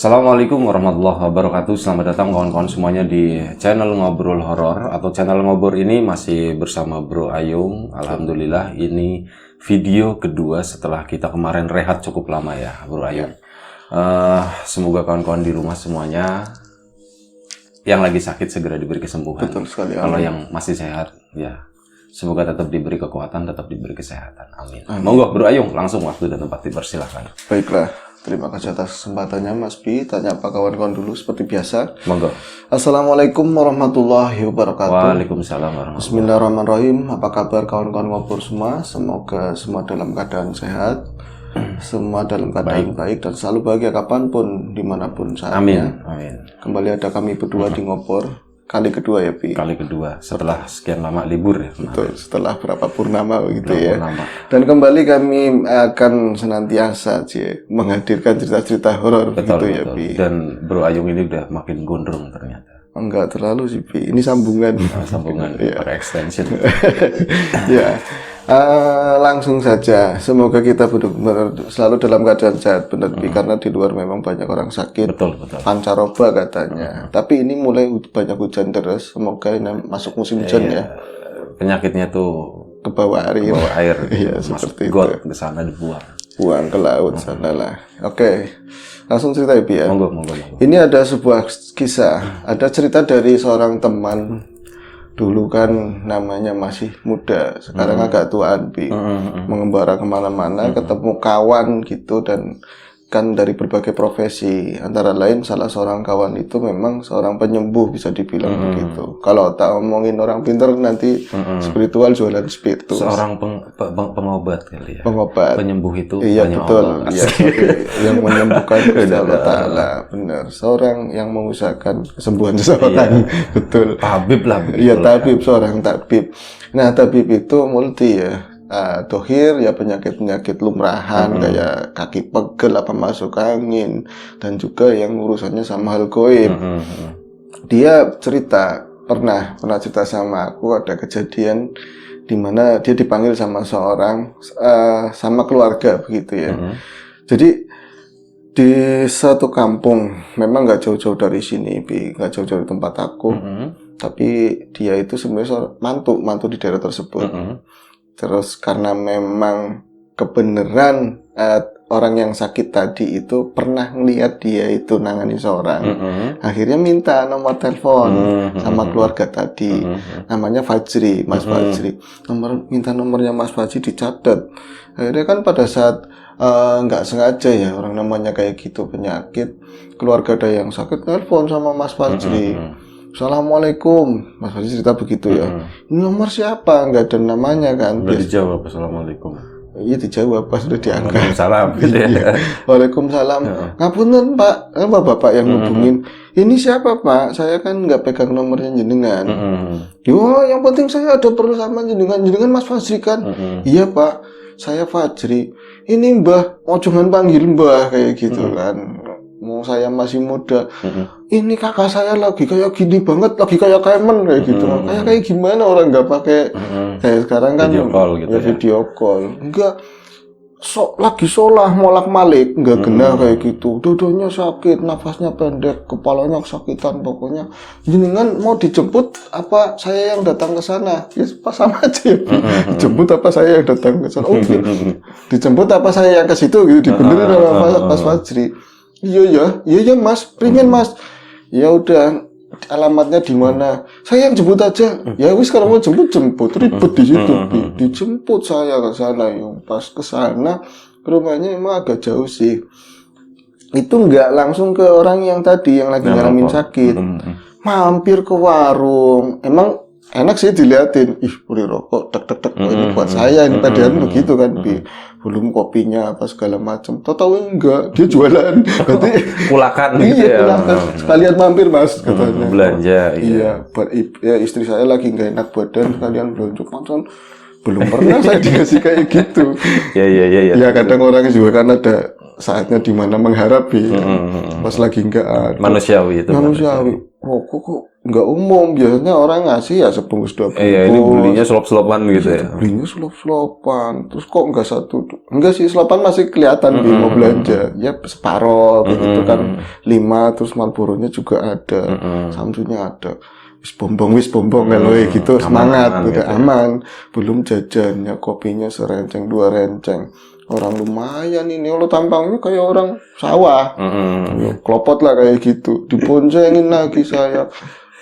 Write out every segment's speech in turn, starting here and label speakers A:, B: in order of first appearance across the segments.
A: Assalamualaikum warahmatullahi wabarakatuh. Selamat datang kawan-kawan semuanya di channel Ngobrol Horor atau channel Ngobrol ini masih bersama Bro Ayung. Alhamdulillah ini video kedua setelah kita kemarin rehat cukup lama ya Bro Ayung. Semoga kawan-kawan di rumah semuanya yang lagi sakit segera diberi kesembuhan.
B: Betul sekali.
A: Kalau yang masih sehat ya semoga tetap diberi kekuatan, tetap diberi kesehatan. Amin. Monggo Bro Ayung, langsung waktu dan tempat dipersilakan.
B: Baiklah. Terima kasih atas kesempatannya Mas Bi. Tanya apa kawan-kawan dulu seperti biasa.
A: Monggo.
B: Assalamualaikum warahmatullahi wabarakatuh.
A: Waalaikumsalam warahmatullahi wabarakatuh.
B: Bismillahirrahmanirrahim. Apa kabar kawan-kawan ngobrol semua? Semoga semua dalam keadaan sehat, semua dalam keadaan baik dan selalu bahagia kapanpun, dimanapun saatnya.
A: Amin. Amin.
B: Kembali ada kami berdua di ngobrol. Kali kedua ya Bi.
A: Kali kedua setelah sekian lama libur ya.
B: Betul, setelah berapa purnama begitu ya.
A: Purnama.
B: Dan kembali kami akan senantiasa menghadirkan cerita-cerita horor begitu ya Bi.
A: Dan Bro Ayung ini udah makin gondrong ternyata.
B: Enggak terlalu sih Bi. Ini sambungan.
A: Sambungan pakai extension.
B: Ya. Langsung saja. Semoga kita benar-benar selalu dalam keadaan sehat benar Bi. Karena di luar memang banyak orang sakit.
A: Betul, betul.
B: Pancaroba katanya. Tapi ini mulai banyak hujan terus. Semoga ini masuk musim hujan ya.
A: Penyakitnya tuh
B: ke bawah air.
A: Ke bawah air.
B: Iya, seperti itu.
A: Got ke sana dibuang.
B: Buang ke laut sana lah. Oke. Langsung cerita ya Bi ya.
A: Monggo.
B: Ini ada sebuah kisah. Ada cerita dari seorang teman. Dulu kan namanya masih muda, sekarang agak tuaan Bi. Mengembara kemana-mana, ketemu kawan gitu, dan kan dari berbagai profesi. Antara lain salah seorang kawan itu memang seorang penyembuh, bisa dibilang begitu. Kalau tak ngomongin orang pintar nanti spiritual, jualan spiritus.
A: Seorang pengobat kali ya.
B: Pengobat.
A: Penyembuh itu
B: iya
A: hanya
B: betul.
A: Allah.
B: Iya, yang menyembuhkan Gusti Allah Ta'ala. Benar. Seorang yang mengusahakan kesembuhan seseorang. Betul.
A: Tabib lah.
B: Iya tabib, seorang tabib. Nah tabib itu multi ya. Dohir ya penyakit-penyakit lumrahan kayak kaki pegel, apa masuk angin, dan juga yang urusannya sama hal goib. Dia pernah cerita sama aku, ada kejadian di mana dia dipanggil sama seorang sama keluarga begitu ya. Jadi di satu kampung, memang nggak jauh-jauh dari sini, nggak jauh-jauh dari tempat aku, tapi dia itu sebenarnya mantu di daerah tersebut. Terus karena memang kebenaran orang yang sakit tadi itu pernah ngelihat dia itu nangani seorang, akhirnya minta nomor telepon sama keluarga tadi, namanya Fajri, Mas Fajri. Minta nomornya Mas Fajri dicatat. Akhirnya kan pada saat nggak sengaja ya, orang namanya kayak gitu penyakit, keluarga ada yang sakit, telepon sama Mas Fajri. Assalamualaikum, Mas Fajri cerita begitu ya. Ini nomor siapa? Nggak ada namanya kan.
A: Udah dijawab Assalamualaikum.
B: Iya dijawab, pas sudah diangkat.
A: Waalaikumsalam gitu ya.
B: Waalaikumsalam. Ngapunten Pak, bapak yang hubungin. Ini siapa Pak? Saya kan nggak pegang nomornya jenengan. Yo, yang penting saya ada perlu sama jenengan Mas Fajri kan? Iya Pak, saya Fajri. Ini Mbah, oh jangan panggil Mbah kayak gitu kan. Mau saya masih muda, ini kakak saya lagi kayak gini banget, lagi kayak kemen kayak gitu. Kayak gimana orang nggak pakai kayak sekarang kan
A: video call gitu ya.
B: Video call, enggak lagi sholah molak malik, nggak kena kayak gitu. Dodonya sakit, nafasnya pendek, kepalanya kesakitan, pokoknya jenengan mau dijemput apa saya yang datang ke sana? Ya pas sama aja ya. Dijemput apa saya yang datang ke sana? Oke. Dijemput apa saya yang ke situ gitu, dibenerin sama Mas Fajri. Iya Mas, pengen Mas. Ya udah, alamatnya di mana? Saya yang jemput aja. Ya wis kalau mau jemput ribet di situ. Dijemput saya ke sana, pas ke sana rumahnya emang agak jauh sih. Itu nggak langsung ke orang yang tadi yang lagi ngalamin sakit. Mampir ke warung. Emang enak sih diliatin. Beli rokok, tek. Ini buat saya, ini padahal begitu kan, belum kopinya apa segala macam. Tahu enggak, dia jualan. Berarti
A: kulakan gitu
B: iya,
A: ya.
B: kulakan. Sekalian mampir Mas katanya.
A: Belanja.
B: Iya, ya istri saya lagi nggak enak badan, sekalian belanja macam. Belum pernah saya dikasih kayak gitu.
A: Iya.
B: Ya kadang orang juga kan ada saatnya dimana mengharap ya. Pas lagi nggak ada.
A: Manusiawi itu.
B: Manusiawi. Rokok kok nggak umum. Biasanya orang ngasih ya sebungkus 2 bungkus.
A: Iya, ini belinya selop-selopan gitu ya.
B: Belinya selop-selopan. Terus kok nggak satu? Enggak sih, selopan masih kelihatan mau belanja. Ya separoh gitu kan. 5 terus Marlboro-nya juga ada. Samsunya ada. Wis bombong kalau gitu semangat udah
A: gitu.
B: Aman. Belum jajannya, kopinya serenceng 2 renceng. Orang lumayan ini, lo tampangnya kayak orang sawah. Klopot lah kayak gitu. Diboncengin lagi saya.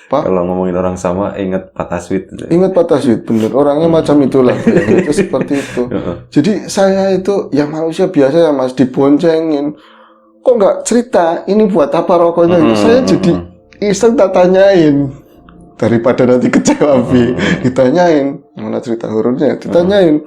B: Pak,
A: Kalau ngomongin orang sama, ingat Pak Taswid.
B: ingat Pak Taswid, bener. Orangnya macam itulah. Itu seperti itu. Jadi saya itu ya manusia biasa ya Mas, diboncengin. Kok nggak cerita, ini buat apa rokoknya? Saya jadi iseng tak tanyain. Daripada nanti kecewa, ditanyain. Mana cerita horornya? Ditanyain.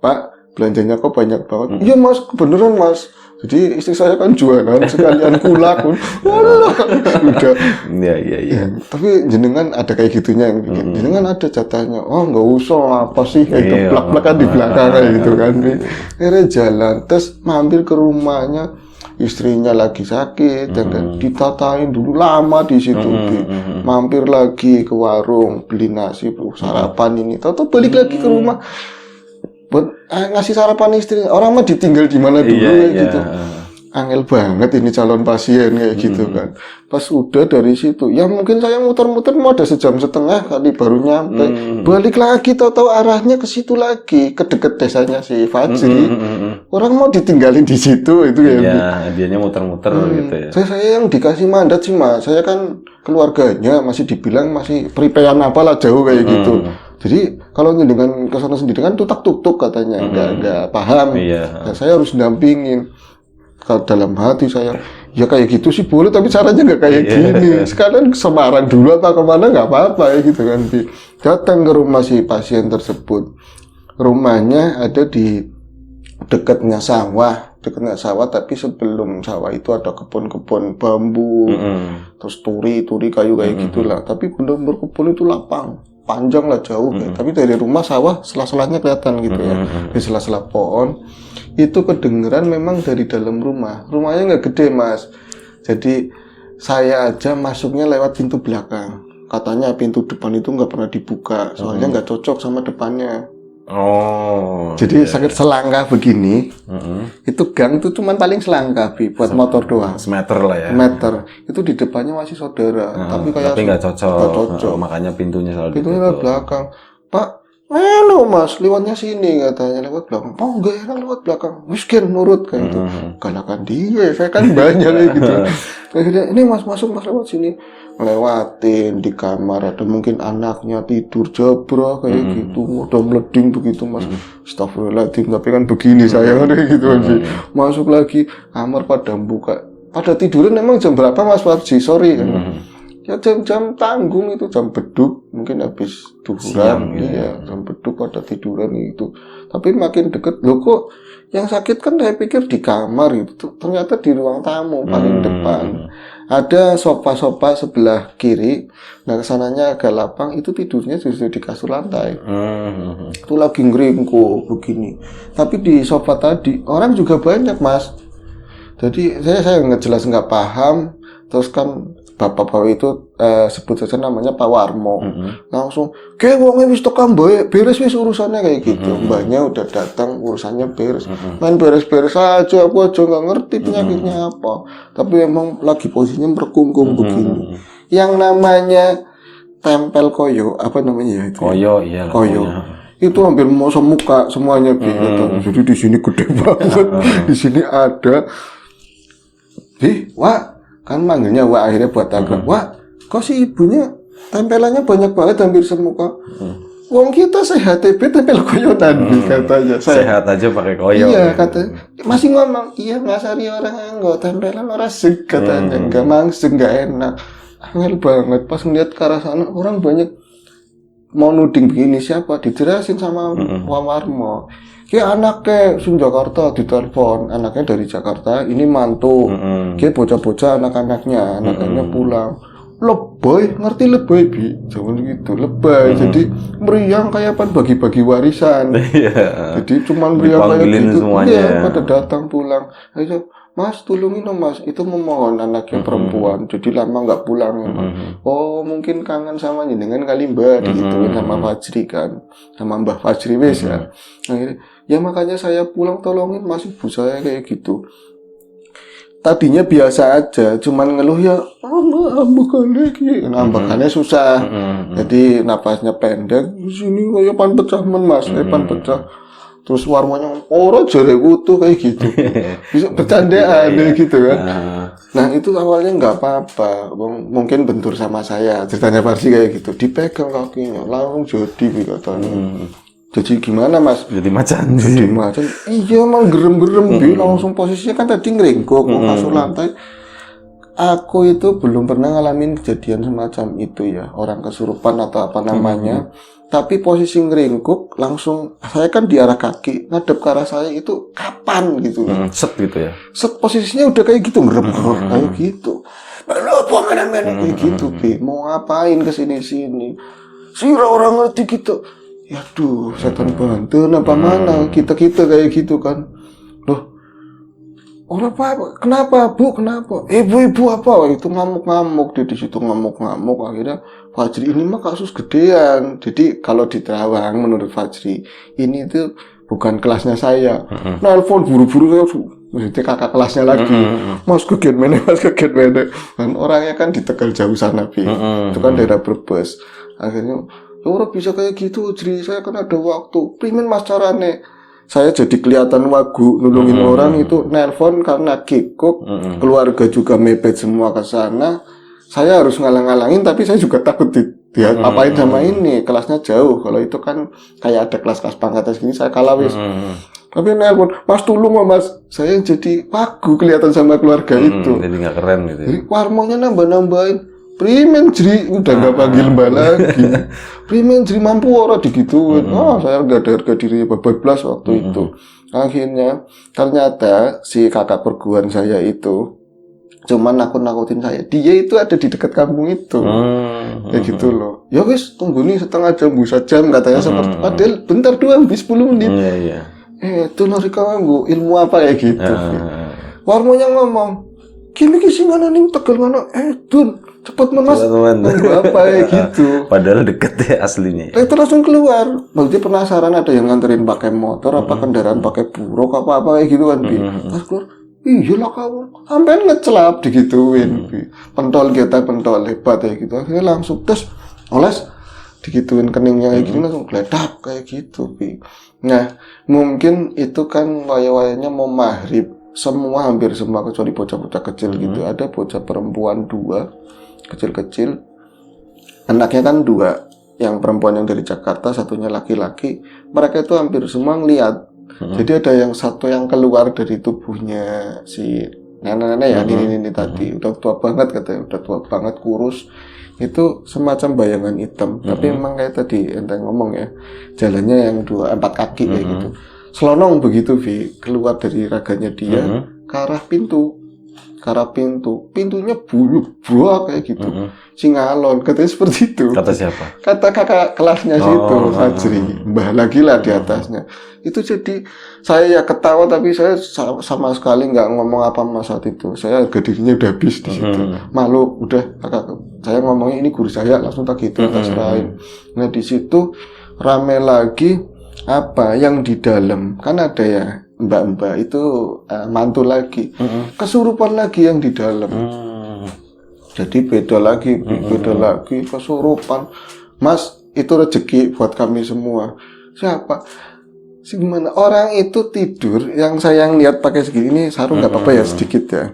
B: Pak, belanjanya kok banyak banget? Iya Mas, kebeneran Mas. Jadi istri saya kan jualan, sekalian kulak. Walah, udah.
A: Iya.
B: Tapi jenengan ada kayak gitunya yang bikin. Jenengan ada jatahnya. Oh nggak usah, apa sih kayak itu plak-plakan di belakang kayak gitu kan. Akhirnya jalan, terus mampir ke rumahnya. Istrinya lagi sakit, dan ditatain dulu lama di situ. Mampir lagi ke warung, beli nasi, sarapan ini. Tahu balik lagi ke rumah. Buat ngasih sarapan istri, orang mah ditinggal di mana dulu kayak gitu. Angel banget ini calon pasien kayak gitu kan. Pas udah dari situ, ya mungkin saya muter-muter mau ada 1,5 jam kali baru nyampe. Balik lagi, tahu-tahu arahnya ke situ lagi, ke deket desanya si Fajri. Orang mau ditinggalin di situ itu ya.
A: Iya, dianya muter-muter gitu ya.
B: Saya yang dikasih mandat sih Mas, saya kan keluarganya masih dibilang masih peripean apalah jauh kayak gitu. Jadi kalau dengan kesana sendiri kan tutak-tutuk katanya, nggak paham. Nah, saya harus dampingin. Dalam hati saya, ya kayak gitu sih boleh, tapi caranya nggak kayak gini. Sekarang ke Semarang dulu apa kemana nggak apa-apa ya gitu kan. Datang ke rumah si pasien tersebut. Rumahnya ada di dekatnya sawah, tapi sebelum sawah itu ada kebun-kebun bambu, terus turi kayu kayak gitulah. Tapi bener-bener kebun itu lapang. Panjang lah jauh tapi dari rumah sawah sela-selanya kelihatan gitu ya, di sela-sela pohon itu kedengeran memang dari dalam rumahnya nggak gede Mas, jadi saya aja masuknya lewat pintu belakang, katanya pintu depan itu nggak pernah dibuka soalnya nggak cocok sama depannya. Jadi sakit selangkah begini, itu gang itu cuma paling selangkah buat motor doang.
A: Semeter lah ya.
B: Meter itu di depannya masih saudara, tapi
A: nggak cocok. Makanya pintunya selalu
B: lewat belakang. Pak, lo Mas, lewatnya sini katanya lewat belakang. Oh enggak enak lewat belakang. Miskin nurut kayak itu. Galakan dia, saya kan banyak kayak gitu. Akhirnya ini Mas masuk Mas lewat sini. Lewatin di kamar ada mungkin anaknya tidur jebra kayak gitu, udah meleding begitu Mas. Astagfirullahaladzim, tapi kan begini saya kayak gitu sih. Masuk lagi kamar pada buka, pada tiduran memang jam berapa Mas Farji? Sorry ya jam-jam tanggung itu, jam beduk mungkin habis duhuran. Iya, jam beduk pada tiduran itu. Tapi makin deket, loh kok yang sakit kan saya pikir di kamar itu, ternyata di ruang tamu paling depan. Ada sofa-sofa sebelah kiri, nah kesananya agak lapang, itu tidurnya justru di kasur lantai. Itu lagi ngeringkuk begini. Tapi di sofa tadi orang juga banyak Mas. Jadi saya ngejelas nggak paham, terus kan bapak-bapak itu sebut saja namanya Pak Warmo. Langsung, kayak wongnya wis tekan beres wis urusannya kayak gitu. Mbaknya udah datang, urusannya beres. Main beres-beres aja, aku aja nggak ngerti penyakitnya apa. Tapi emang lagi posisinya berkungkung begini. Yang namanya tempel koyo, apa namanya ya itu?
A: Koyo, iya.
B: Koyo. Itu hampir mau semuka semuanya gitu. Jadi di sini gede banget. Di sini ada. Wah, kan manggilnya Wah, akhirnya buat tagar. Wah, kok si ibunya tempelannya banyak banget hampir semuka. Wong kita sehat tempel koyonan katanya.
A: Sehat aja pakai koyo.
B: Iya, katanya. Masih ngomong, iya ngasari orang anggo tempelan orang seg katanya. Enggak mangseng, enggak enak. Angel banget pas ngeliat ke arah sana orang banyak mau nuding begini siapa dijelasin sama Pak Warmo. Kayak anaknya sing Jakarta ditelepon, anaknya dari Jakarta, ini mantu. Kayak bocah-bocah anaknya pulang. Lebay, ngerti lebay Bi? Jangan gitu, lebay. Jadi meriang kayak apa bagi-bagi warisan. Jadi cuman meriang kayak gitu. Iya, pada datang pulang. Ayo, Mas tulungin dong mas, itu memohon anaknya perempuan, jadi lama nggak pulang ya mas. Oh mungkin kangen sama jenengan kali mbak, digituin sama Fajri kan, sama Mbah Fajri wes ya. Akhirnya, ya makanya saya pulang tolongin mas ibu saya kayak gitu. Tadinya biasa aja, cuman ngeluh ya, ambekannya gitu, ambekannya susah, jadi napasnya pendek. Di sini kayak pan pecah men mas, kayak pan pecah. Terus warmanya orang jare utuh kayak gitu, bisa bercandaan gitu kan. Nah itu awalnya nggak apa-apa, mungkin bentur sama saya, ceritanya Farsi kayak gitu, dipegang kakinya, langsung jadi katanya. Jadi gimana mas?
A: Jadi macan.
B: Jadi macan. Iya emang gerem-gerem, langsung posisinya kan tadi ngeringkuk, kasur lantai. Aku itu belum pernah ngalamin kejadian semacam itu ya, orang kesurupan atau apa namanya. Tapi posisi ngeringkuk langsung, saya kan di arah kaki, ngadep ke arah saya itu kapan gitu.
A: Set gitu ya.
B: Set posisinya udah kayak gitu, ngerem-ngerem kayak gitu. Lalu apa mana-mana kayak gitu, Bi. Mau ngapain kesini-sini? Sira orang ngerti gitu. Ya duh, setan bantu apa mana kita-kita kayak gitu kan. Loh, orang apa? Kenapa, Bu? Kenapa? Ibu apa? Itu ngamuk-ngamuk, dia di situ ngamuk-ngamuk. Akhirnya Fajri ini mah kasus gedean. Jadi kalau di Terawang menurut Fajri ini tuh bukan kelasnya saya. Nelfon buru-buru maksudnya kakak kelasnya lagi. Mas kegiat mana? Kan orangnya kan di Tegal jauh sana, Bi. Itu kan daerah Brebes. Akhirnya orang bisa kayak gitu, Jri. Saya kan ada waktu. Primen mas carane. Saya jadi kelihatan wagu nulungin orang itu nelpon karena kikuk, keluarga juga mepet semua ke sana. Saya harus ngalang-ngalangin, tapi saya juga takut dia apain sama ini, kelasnya jauh. Kalau itu kan kayak ada kelas-kelas pangkatan segini, saya kalah wis. Tapi nelpon, mas tulung mas, saya jadi wagu kelihatan sama keluarga itu.
A: Jadi nggak keren gitu.
B: Jadi warmonya nambah-nambahin. Primen Jri udah nggak panggil mbak lagi. Primen Jri mampu orang digituin. Saya nggak ada harga diri bablas waktu itu. Akhirnya ternyata si kakak perguruan saya itu cuman nakut-nakutin saya. Dia itu ada di dekat kampung itu. Kayak gitu loh. Ya wis tunggu nih setengah jam bisa jam katanya seperti. Padahal bentar doang, 10 menit. Itu nari kamu ilmu apa kayak gitu. Warmonya ngomong, kini singan ning Tegal ngono. Dun cepet mas, apa ya gitu.
A: Padahal deket ya aslinya.
B: Itu langsung keluar. Berarti penasaran ada yang nganterin pakai motor, apa kendaraan pakai buruk, apa kayak gitu kan, Bi. Pas keluar, iyalah kamu, sampai ngecelap digituin, Bi. Pentol hebat ya gitu. Akhirnya langsung terus oles digituin keningnya kayak gini langsung geledak kayak gitu, Bi. Nah, mungkin itu kan waya-wayanya mau maghrib. Hampir semua kecuali bocah-bocah kecil gitu. Ada bocah perempuan 2 kecil-kecil, anaknya kan 2, yang perempuan yang dari Jakarta, satunya laki-laki. Mereka itu hampir semua ngeliat. Jadi ada yang satu yang keluar dari tubuhnya si nenek-nenek ya, ini tadi udah tua banget katanya, udah tua banget kurus. Itu semacam bayangan hitam. Tapi memang kayak tadi enteng ngomong ya, jalannya yang 4 kaki kayak gitu. Selonong begitu, Vi, keluar dari raganya dia ke arah pintu. Pintunya buak kayak gitu. Singalon, katanya seperti itu.
A: Kata siapa?
B: Kata kakak kelasnya situ, Fajri. Mbah lagi lah di atasnya. Itu jadi saya ya ketawa, tapi saya sama sekali nggak ngomong apa saat itu. Saya harga dirinya udah habis di situ. Malu, udah kakak saya ngomongnya ini guru saya, langsung tak gitu, tak serahin. Nah di situ rame lagi apa yang di dalam, kan ada ya mbak-mbak itu mantul lagi, kesurupan lagi yang di dalam. Jadi beda lagi kesurupan. Mas, itu rezeki buat kami semua. Siapa? Gimana? Orang itu tidur, yang saya lihat pakai segini, ini sarung nggak apa-apa ya sedikit ya.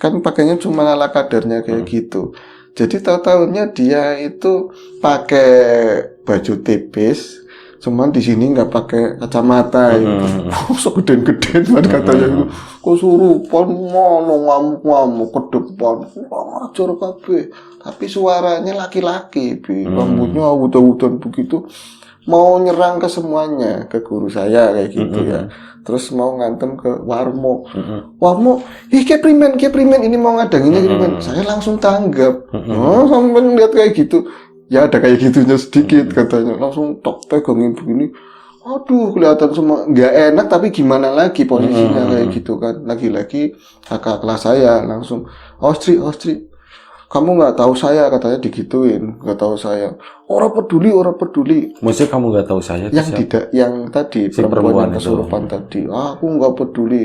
B: Kan pakainya cuma ala kadarnya kayak gitu. Jadi tahu-tahunya dia itu pakai baju tipis, cuman di sini nggak pakai kacamata itu. Segeden-geden banget katanya itu. Kesurupan mono ngamuk-ngamuk ke depan. Ngajar kabeh. Tapi suaranya laki-laki, rambutnya awut-awutan begitu. Mau nyerang ke semuanya, ke guru saya kayak gitu ya. Terus mau ngantem ke Warmo. Warmo, kayak primen ini mau ngadanginnya primen. Saya langsung tanggap. Sampai lihat kayak gitu. Ya ada kayak gitunya sedikit katanya. Langsung tok pegangin begini. Aduh, kelihatan semua nggak enak, tapi gimana lagi posisinya kayak gitu kan. Lagi-lagi kakak kelas saya langsung, Ostri, kamu nggak tahu saya, katanya digituin, nggak tahu saya. Orang peduli.
A: Maksudnya kamu nggak tahu saya itu
B: Yang
A: siapa?
B: tidak, yang tadi
A: Si
B: perempuan
A: perempuan
B: yang
A: itu.
B: kesurupan tadi. Aku nggak peduli.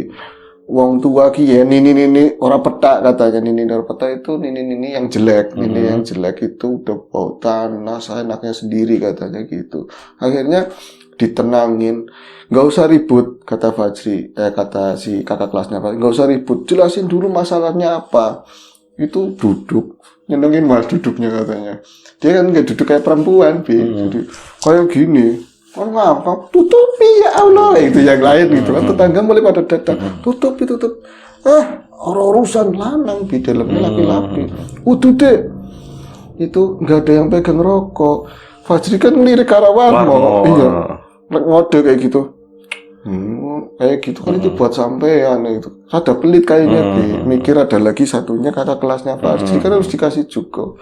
B: Wong tua ki ya nini orang petak, katanya nini orang petak itu nini yang jelek, nini yang jelek itu udah bau tanah, saya enaknya sendiri, katanya gitu. Akhirnya ditenangin, nggak usah ribut, kata Fajri, kata si kakak kelasnya, nggak usah ribut, jelasin dulu masalahnya apa. Itu duduk, nyenengin malah duduknya, katanya. Dia kan nggak duduk kayak perempuan, jadi kayak gini. Oh ngapa? Tutupi ya Allah, itu yang lain gitu kan. Tetangga mulai pada datang, tutup. Orang urusan lanang di dalamnya laki-laki. Deh, itu nggak ada yang pegang rokok. Fajri kan ngelirik Karawarmo, iya, ngode kayak gitu. Kayak gitu kan itu buat sampean itu. Rada pelit kayaknya, mikir ada lagi satunya kakak kelasnya Fajri kan harus dikasih juga.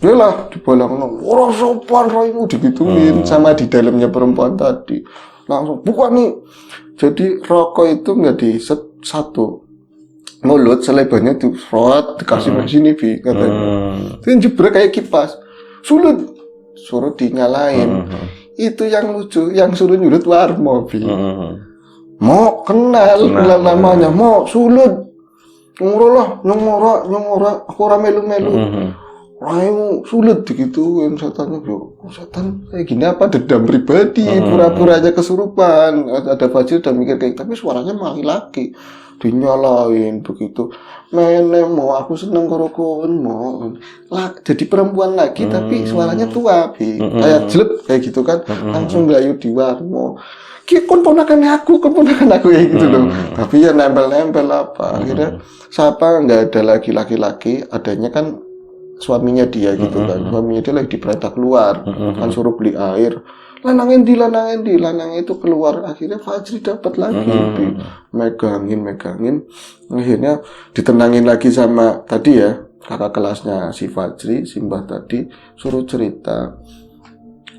B: Yalah, dibalang orang sopan raimu digituin sama di dalamnya perempuan tadi. Langsung bukan nih. Jadi rokok itu nggak satu mulut, selebarnya diserot, dikasih ke sini bi, katanya. Itu jebret kayak kipas. Suruh dinyalain. Itu yang lucu, yang suruh nyulut Warmo bi. Mau kenal namanya, mau sulut. Nyongora, aku ora melu-melu. Raimu sulit digituin, setannya setan kayak gini apa dendam pribadi, pura-pura aja kesurupan. Ada Fajri udah mikir kayak, tapi suaranya laki-laki, dinyalain begitu. Mau aku seneng korokoan mau lah jadi perempuan lagi, tapi suaranya tua kayak jelek kayak gitu kan. Langsung gayu di Warmo, kon ponakan aku kayak gitu loh. Tapi ya nempel apa, akhirnya siapa nggak ada lagi laki-laki, adanya kan suaminya dia gitu kan. Suaminya dia lagi diperintah keluar, kan suruh beli air. Lanangin di, lanangnya itu keluar. Akhirnya Fajri dapat lagi, megangin. Akhirnya ditenangin lagi sama tadi ya, kakak kelasnya si Fajri, si Mbah tadi, suruh cerita.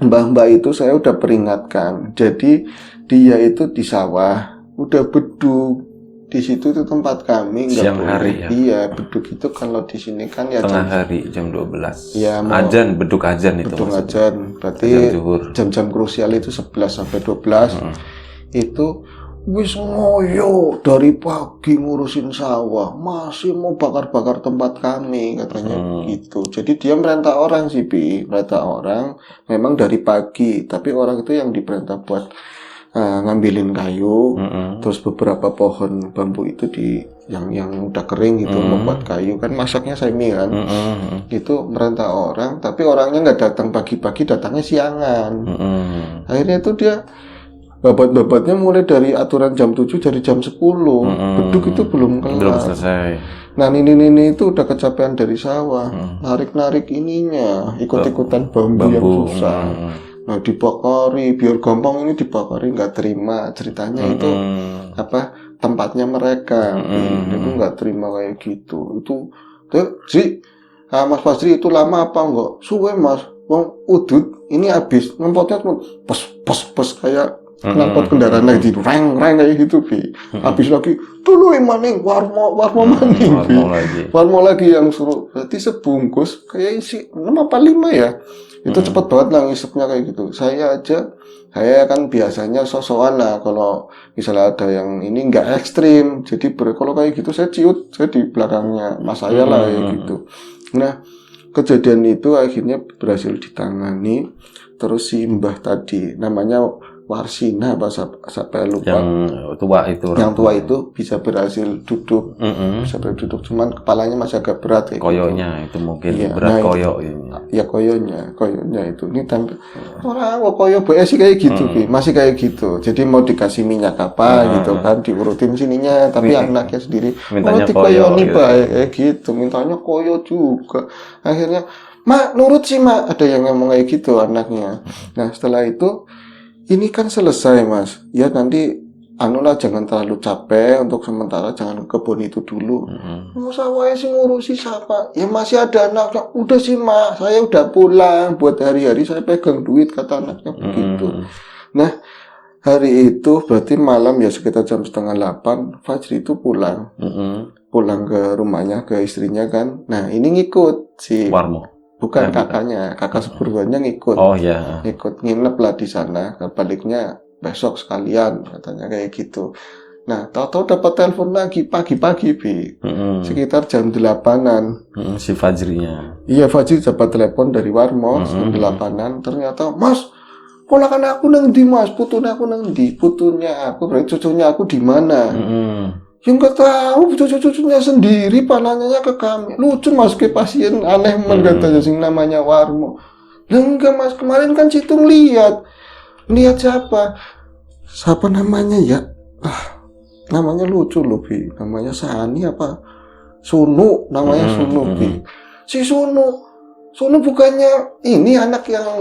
B: Mbah itu saya udah peringatkan. Jadi dia itu di sawah, udah beduk. Di situ itu tempat kami nggak
A: siang hari ya.
B: Iya, beduk itu kalau di sini kan ya
A: tengah hari jam 12.
B: Ya,
A: azan, beduk azan itu.
B: Beduk azan. Berarti jam-jam krusial itu 11 sampai 12. Itu wis ngoyo dari pagi ngurusin sawah, masih mau bakar-bakar tempat kami, katanya gitu. Jadi dia merintah orang sih, merintah orang memang dari pagi, tapi orang itu yang diperintah buat ngambilin kayu, terus beberapa pohon bambu itu yang udah kering gitu, membuat kayu kan, masaknya semi kan, itu merintah orang, tapi orangnya nggak datang pagi-pagi, datangnya siangan. Akhirnya itu dia babat-babatnya mulai dari aturan jam 7 dari jam 10, beduk itu belum
A: selesai.
B: Nah ini itu udah kecapean dari sawah, narik ininya, ikut-ikutan bambu yang susah. Nah dibakari, biar gampang ini dibakari, nggak terima ceritanya itu tempatnya mereka, itu nggak terima kayak gitu. Itu sih Mas Fajri itu lama apa enggak? Suwe Mas, wong udut ini habis ngempotnya pos kayak knalpot kendaraan lagi reng kayak gitu habis lagi dulu maning warmo maning warmo lagi yang suruh, berarti sebungkus kayak isi 6 apa 5 ya. Itu cepet banget lah ngisepnya kayak gitu. Saya kan biasanya sosokan lah kalau misalnya ada yang ini nggak ekstrim. Jadi kalau kayak gitu saya ciut, saya di belakangnya mas saya lah kayak gitu. Nah kejadian itu akhirnya berhasil ditangani. Terus si Mbah tadi namanya Warsina apa siapa lupa, yang tua itu bisa berhasil duduk, cuman kepalanya masih agak berat kayak
A: koyonya gitu. Itu mungkin berat koyok ini.
B: Ya koyonya itu ini tampil orang koyo sih kayak gitu masih kayak gitu. Jadi mau dikasih minyak apa gitu kan, diurutin sininya, tapi anaknya sendiri
A: mintanya
B: koyo nih kayak gitu, mintanya koyo juga. Akhirnya mak nurut sih mak, ada yang ngomong kayak gitu anaknya. Nah setelah itu ini kan selesai mas, ya nanti jangan terlalu capek, untuk sementara jangan kebun itu dulu. Sawahnya sih ngurusi siapa? Ya masih ada anaknya. Udah sih mak, saya udah pulang, buat hari-hari saya pegang duit, kata anaknya begitu. Nah hari itu berarti malam ya sekitar jam 7:30 Fajri itu pulang ke rumahnya, ke istrinya kan. Nah ini ngikut si
A: Warmo.
B: bukan kakaknya, kakak sepupunya ngikut.
A: Oh ya.
B: Ngikut nginep lah di sana. Baliknya besok sekalian katanya kayak gitu. Nah tahu-tahu dapat telepon lagi pagi-pagi Bi, sekitar jam 8-an.
A: Si Fajrinya.
B: Iya Fajri dapat telepon dari Warmo jam 8-an. Ternyata Mas, ponakan aku nang ndi Mas, putune aku nang ndi, putunya aku berarti cucunya aku di mana? Yang nggak tahu cucu-cucunya sendiri panahnya ke kami. Lucu Mas, ke pasien aneh katanya sing namanya Warmo. Lah enggak Mas, kemarin kan Citung lihat siapa? Siapa namanya ya? Namanya lucu loh Bi, namanya Sani apa? Sunu, namanya Sunu Bi. Si Sunu bukannya ini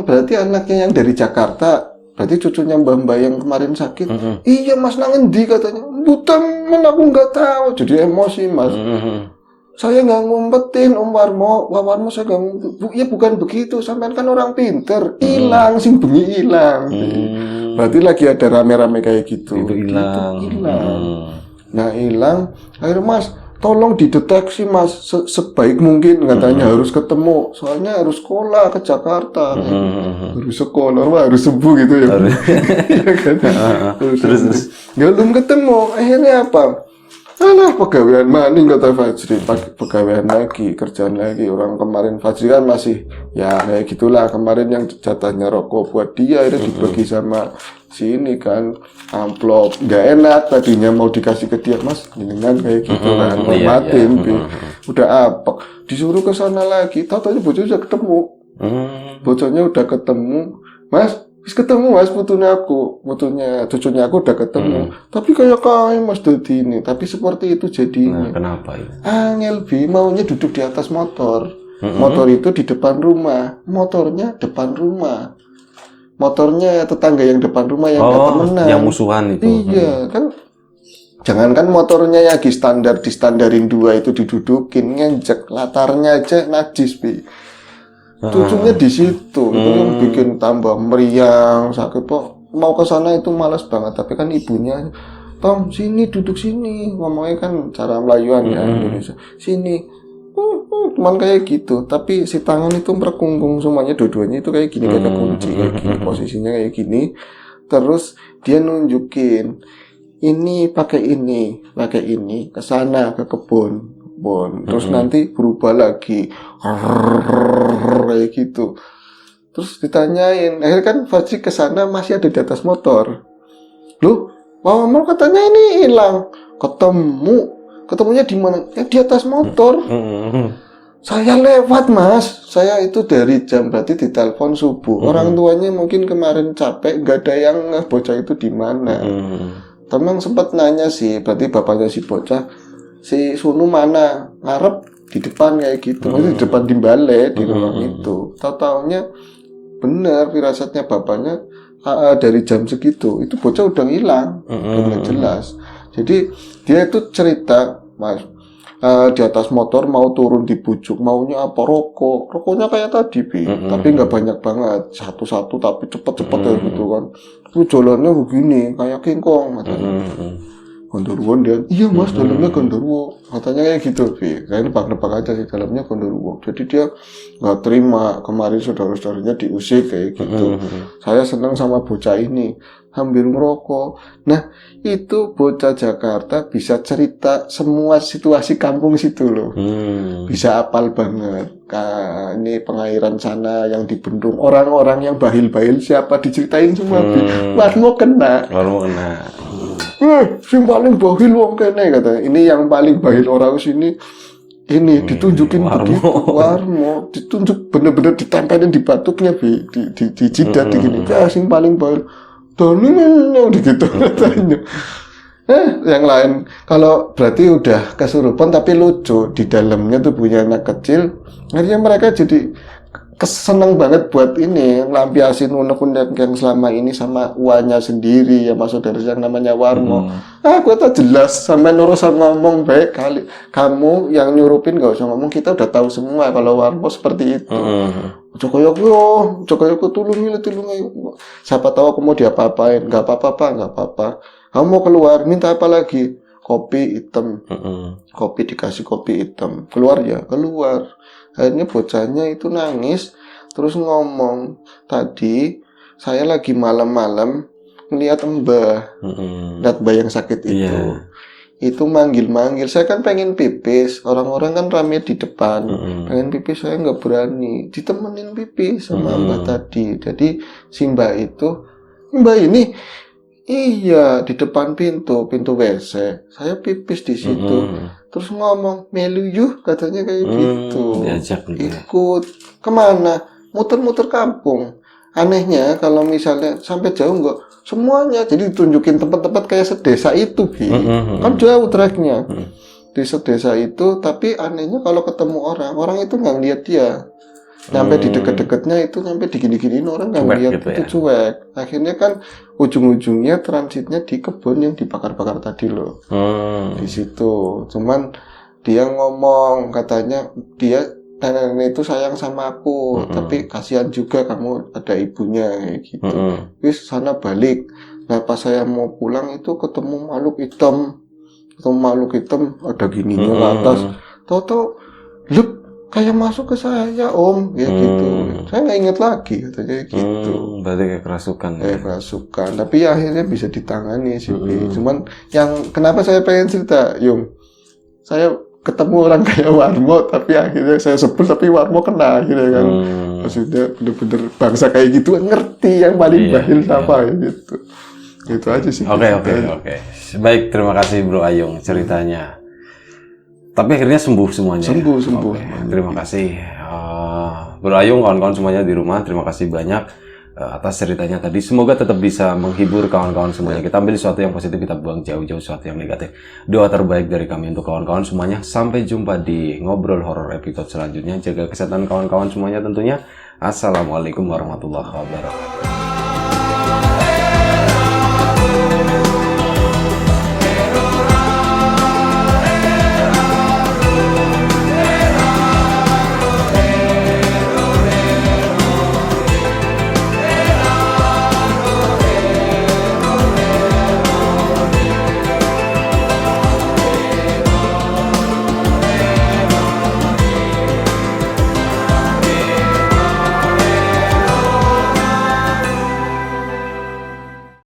B: berarti anaknya yang dari Jakarta. Berarti cucunya Mbak yang kemarin sakit. Iya Mas, nang endi katanya. Bukan, aku nggak tahu. Jadi emosi Mas. Saya nggak ngumpetin Om Warmo. Wah Warmo saya nggak ngumpet. Ya bukan begitu. Sampean kan orang pinter. Hilang, sing bengi hilang. Berarti lagi ada rame-rame kayak gitu.
A: Itu hilang.
B: Nah hilang. Akhirnya Mas, tolong dideteksi Mas sebaik mungkin katanya harus ketemu. Soalnya harus sekolah ke Jakarta. Harus sekolah, wah harus sembuh gitu ya. Terus belum ketemu. Akhirnya apa? Alah pegawaian maning kata Fajri, pegawaian lagi, kerjaan lagi. Orang kemarin Fajri kan masih ya kayak gitulah, kemarin yang jatahnya rokok buat dia itu dibagi sama sini kan, amplop nggak enak, tadinya mau dikasih ke dia Mas dengan kayak gitu kan, hormatin udah apa disuruh ke sana lagi, tahu-tahu bocahnya udah ketemu. Bocahnya udah ketemu Mas, ketemu Mas, cucunya aku udah ketemu. Tapi kayak Mas Dodi ini, tapi seperti itu jadinya.
A: Kenapa ya?
B: Angel Bi, maunya duduk di atas motor. Motor itu di depan rumah, motornya depan rumah. Motornya tetangga yang depan rumah yang nggak temenan.
A: Yang musuhan itu.
B: Iya, kan jangankan motornya yang distandarin 2 itu didudukin, ngenjek latarnya aja najis Bi. Cucunya di situ, itu yang bikin tambah meriang, sakit kok. Mau ke sana itu malas banget, tapi kan ibunya, Tom sini duduk sini, ngomongnya kan cara Melayuan ya Indonesia. Sini, cuman kayak gitu. Tapi si tangan itu merekungkung semuanya, dua-duanya itu kayak gini, kayak kunci kayak gini, posisinya kayak gini. Terus dia nunjukin, ini pakai ini ke sana ke kebun. Terus nanti berubah lagi kayak gitu. Terus ditanyain, akhirnya kan Fajri ke sana masih ada di atas motor. Loh, mau katanya ini hilang. Ketemunya di mana? Ya di atas motor. Saya lewat Mas, saya itu dari jam berarti ditelepon subuh. Orang tuanya mungkin kemarin capek, nggak ada yang bocah itu di mana. Teman sempat nanya sih, berarti bapaknya si bocah, si Sunu mana? Ngarep di depan kayak gitu, maksudnya di depan di balai di ruang itu. Tahu-taunya bener firasatnya bapaknya dari jam segitu, itu bocah udah hilang, udah jelas. Jadi dia itu cerita Mas, di atas motor mau turun di pucuk, maunya apa rokoknya kayak tadi Bi, tapi nggak banyak banget, satu-satu tapi cepet-cepet ya gitu kan. Itu jalannya begini kayak kingkong katanya. Gondoruo dia, iya Mas dalamnya gondoruo, katanya kayak gitu Bi. Saya nebak-nebak aja sih dalamnya gondoruo. Jadi dia nggak terima, kemarin saudara-saudaranya diusik kayak gitu. Saya senang sama bocah ini, hampir merokok. Nah itu bocah Jakarta bisa cerita semua situasi kampung situ loh, bisa apal banget. Ini pengairan sana yang dibendung, orang-orang yang bahil-bahil siapa diceritain semua. Warmo kena. Yang paling bahil wong kene katanya. Ini yang paling bahil orang sini. Ini ditunjukin begitu Warmo, ditunjuk bener-bener ditempelin di batuknya Bi, di jidat gini. Ya sing paling bahil. Dono gitu katanya. Yang lain kalau berarti udah kesurupan tapi lucu, di dalamnya tuh punya anak kecil. Akhirnya mereka jadi keseneng banget buat ini ngelampiasin unek-unek yang selama ini sama uanya sendiri ya masuk dari yang namanya Warmo. Gue tak jelas sampai urusan ngomong baik kali. Kamu yang nyurupin gak usah ngomong, kita udah tahu semua kalau Warmo seperti itu. Jokoyoko tulungi. Siapa tahu aku mau diapa-apain. Nggak apa-apa, Pak, nggak apa-apa. Kamu mau keluar, minta apa lagi? Kopi hitam. Kopi, dikasih kopi hitam. Keluar ya, keluar. Akhirnya bocahnya itu nangis, terus ngomong, tadi saya lagi malam-malam ngeliat mbah yang sakit itu.
A: Iya.
B: Itu manggil-manggil. Saya kan pengen pipis, orang-orang kan rame di depan, pengen pipis, saya nggak berani, ditemenin pipis sama mbak tadi. Jadi si mbak itu, mbak ini, iya di depan pintu WC, saya pipis di situ, terus ngomong melu yuh, katanya kayak gitu.
A: Diajak gitu ya.
B: Ikut kemana? Muter-muter kampung. Anehnya kalau misalnya sampai jauh nggak semuanya, jadi ditunjukin tempat-tempat kayak sedesa itu, kan jauh treknya di sedesa itu. Tapi anehnya kalau ketemu orang itu nggak lihat dia, sampai di deket-deketnya itu, sampai digini-giniin orang nggak lihat
A: gitu
B: itu
A: ya.
B: cuek. Akhirnya kan ujung-ujungnya transitnya di kebun yang dibakar-bakar tadi loh, di situ. Cuman dia ngomong, katanya dia nenek itu sayang sama aku, tapi kasihan juga kamu ada ibunya kayak gitu. Wis sana balik. Nah pas saya mau pulang itu ketemu makhluk hitam, ada gininya ke atas. Tahu-tahu, lup kayak masuk ke saya om, ya gitu. Saya nggak inget lagi katanya gitu.
A: Berarti kayak kerasukan.
B: Kerasukan. Tapi ya, akhirnya bisa ditangani sih. Cuman yang kenapa saya pengen cerita, Yung, saya ketemu orang kayak Warmo, tapi akhirnya saya sebel, tapi Warmo kena akhirnya kan. Maksudnya bener-bener bangsa kayak gitu ngerti yang paling bahil apa ya gitu. Gitu aja sih.
A: Oke. Baik, terima kasih Bro Ayung ceritanya. Tapi akhirnya sembuh semuanya.
B: Sembuh.
A: Oke, terima kasih Bro Ayung, kawan-kawan semuanya di rumah. Terima kasih banyak atas ceritanya tadi. Semoga tetap bisa menghibur kawan-kawan semuanya. Kita ambil sesuatu yang positif, kita buang jauh-jauh sesuatu yang negatif. Doa terbaik dari kami untuk kawan-kawan semuanya. Sampai jumpa di Ngobrol Horor episode selanjutnya. Jaga kesehatan kawan-kawan semuanya tentunya. Assalamualaikum warahmatullahi wabarakatuh.